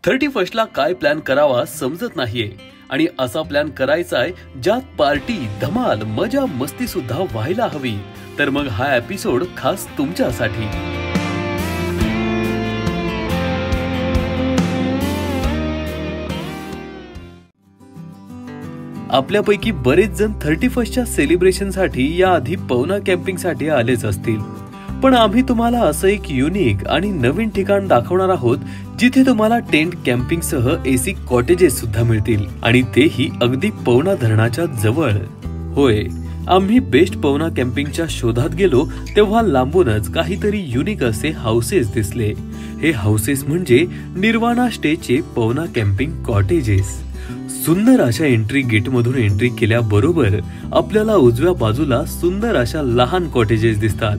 31 ला काय प्लॅन करावा समजत नाहीये आणि असा प्लॅन करायचाय ज्यात पार्टी, धमाल, मजा, मस्ती सुद्धा व्हायला हवी. तर मग हा एपिसोड खास तुमच्यासाठी. आपल्यापैकी बरेच जण 31च्या सेलिब्रेशनसाठी याआधी पवना कॅम्पिंगसाठी आलेच असतील. पण आम्ही तुम्हाला असं एक युनिक आणि नवीन ठिकाण दाखवणार आहोत जिथे तुम्हाला टेंट कॅम्पिंग सह एसी कॉटेजेस सुद्धा मिळतील आणि तेही अगदी पवना धरणाच्या जवळ. होय, आम्ही बेस्ट पवना कॅम्पिंगच्या शोधात गेलो तेव्हा लांबूनच काहीतरी युनिक असे हाऊसेस दिसले. हे हाऊसेस म्हणजे निर्वाणा स्टेचे पवना कॅम्पिंग कॉटेजेस. सुंदर अशा एंट्री गेट मधून एंट्री केल्याबरोबर आपल्याला उजव्या बाजूला सुंदर अशा लहान कॉटेजेस दिसतात.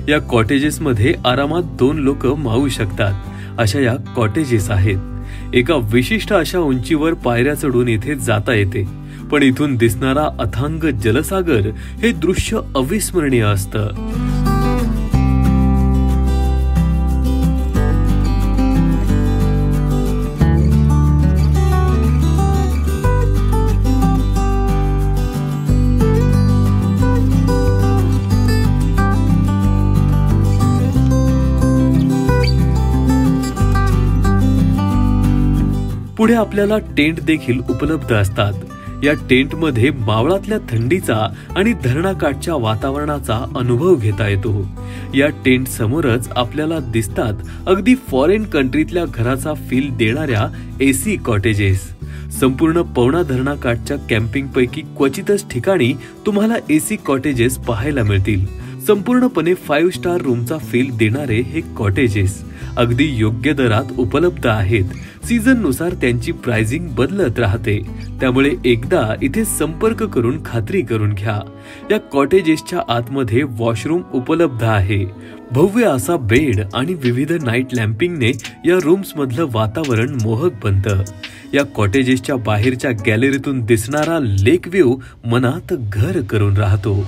या कॉटेजेस मध्ये आरामात 2 लोक मावू शकतात अशा या कॉटेजेस आहेत. एका विशिष्ट अशा उंचीवर पायऱ्या चढून इथे जाता येते. पण इथून दिसणारा अथांग जलसागर हे दृश्य अविस्मरणीय असतं. पुढे आपल्याला टेंट देखील उपलब्ध असतात. या टेंट मध्ये मावळातल्या थंडीचा आणि धरणाकाठच्या वातावरणाचा अनुभव घेता येतो. या टेंट समोरच आपल्याला दिसतात अगदी फॉरेन कंट्रीतल्या घराचा फील देणाऱ्या एसी कॉटेजेस. संपूर्ण पवना धरणाकाठच्या कॅम्पिंग पैकी क्वचितच ठिकाणी तुम्हाला एसी कॉटेजेस पाहायला मिळतील. संपूर्णपणे 5 स्टार रूमचा फील देणारे हे कॉटेजेस अगदी योग्य दरात उपलब्ध आहेत. सीझन नुसार त्यांची प्राइसिंग बदलत राहते, त्यामुळे एकदा इथे संपर्क करून खात्री करून घ्या. या कॉटेजेसच्या आतमध्ये वॉशरूम उपलब्ध आहे. भव्य असा बेड आणि विविध नाईट लॅम्पिंगने या रूम्स मधलं वातावरण मोहक बनतं. या कॉटेजेसच्या बाहेरच्या गॅलरीतून दिसणारा लेक व्ह्यू मनात घर करून राहतो.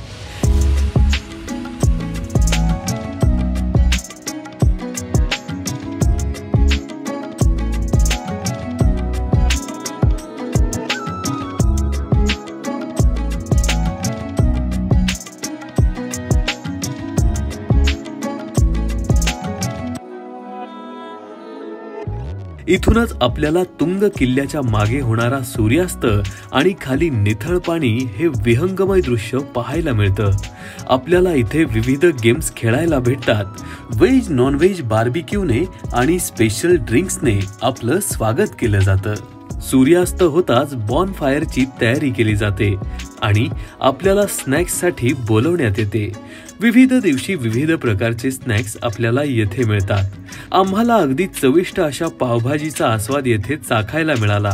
इथूनच आपल्याला तुंग किल्ल्याच्या मागे होणारा सूर्यास्त आणि खाली निथळ पाणी हे विहंगमय दृश्य पाहायला मिळतं. आपल्याला इथे विविध गेम्स खेळायला भेटतात. व्हेज नॉन व्हेज बार्बिक्यूने आणि स्पेशल ड्रिंक्सने आपलं स्वागत केलं जातं. सूर्यास्त होताच बॉनफायरची तयारी केली जाते आणि आपल्याला स्नॅक्ससाठी बोलवण्यात येते. विविध दिवशी विविध प्रकारचे स्नॅक्स आपल्याला येथे मिळतात. आम्हाला अगदी चविष्ट अशा पावभाजीचा आस्वाद येथे चाखायला मिळाला.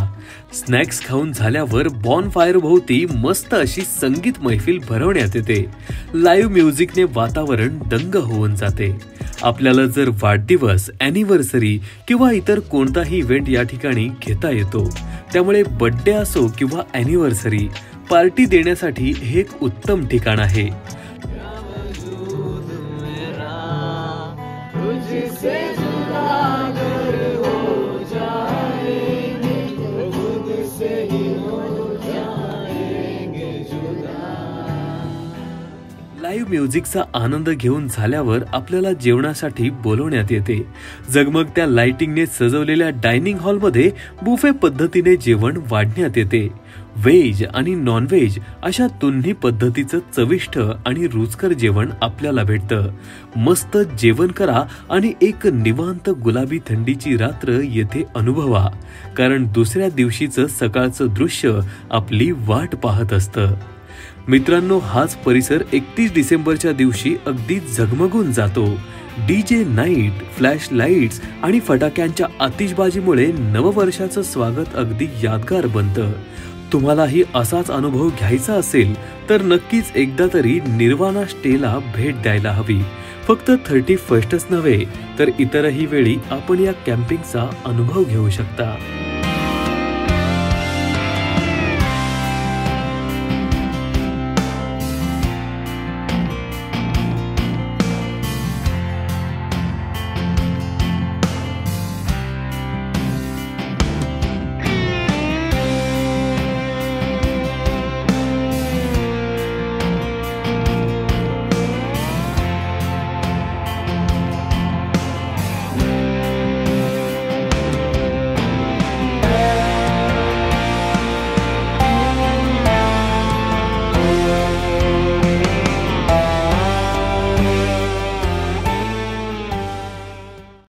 स्नॅक्स खाऊन झाल्यावर बॉनफायर भोवती मस्त अशी संगीत मैफिल भरवण्यात येते. लाईव्ह म्युझिकने वातावरण दंग होऊन जाते. आपल्याला जर वाढदिवस, अॅनिव्हर्सरी किंवा इतर कोणताही इव्हेंट या ठिकाणी घेता येतो. त्यामुळे बर्थडे असो किंवा अॅनिव्हर्सरी पार्टी देण्यासाठी हे एक उत्तम ठिकाण आहे. लाईव्ह म्युझिकचा आनंद घेऊन झाल्यावर आपल्याला जेवणासाठी बोलवण्यात येते. झगमगत्या लाइटिंगने सजवलेल्या डायनिंग हॉलमध्ये बुफे पद्धतीने जेवण वाढण्यात येते. व्हेज आणि नॉन व्हेज अशा दोन्ही पद्धतीचं चविष्ट आणि रुचकर जेवण आपल्याला भेटतं. मस्त जेवण करा आणि एक निवांत गुलाबी थंडीची रात्र येथे अनुभवा, कारण दुसऱ्या दिवशीचं सकाळचं दृश्य आपली वाट पाहत असतं. मित्रांनो, हाच परिसर 31 डिसेंबरच्या दिवशी अगदी झगमगून जातो. डीजे नाईट, फ्लॅश लाईट्स आणि फटाक्यांच्या आतिषबाजीमुळे नववर्षाचं स्वागत अगदी यादगार बनतं. तुम्हालाही असाच अनुभव घ्यायचा असेल तर नक्कीच एकदा तरी निर्वाणा स्टेला भेट द्यायला हवी. फक्त 31च नव्हे तर इतरही वेळी आपण या कॅम्पिंगचा अनुभव घेऊ शकता.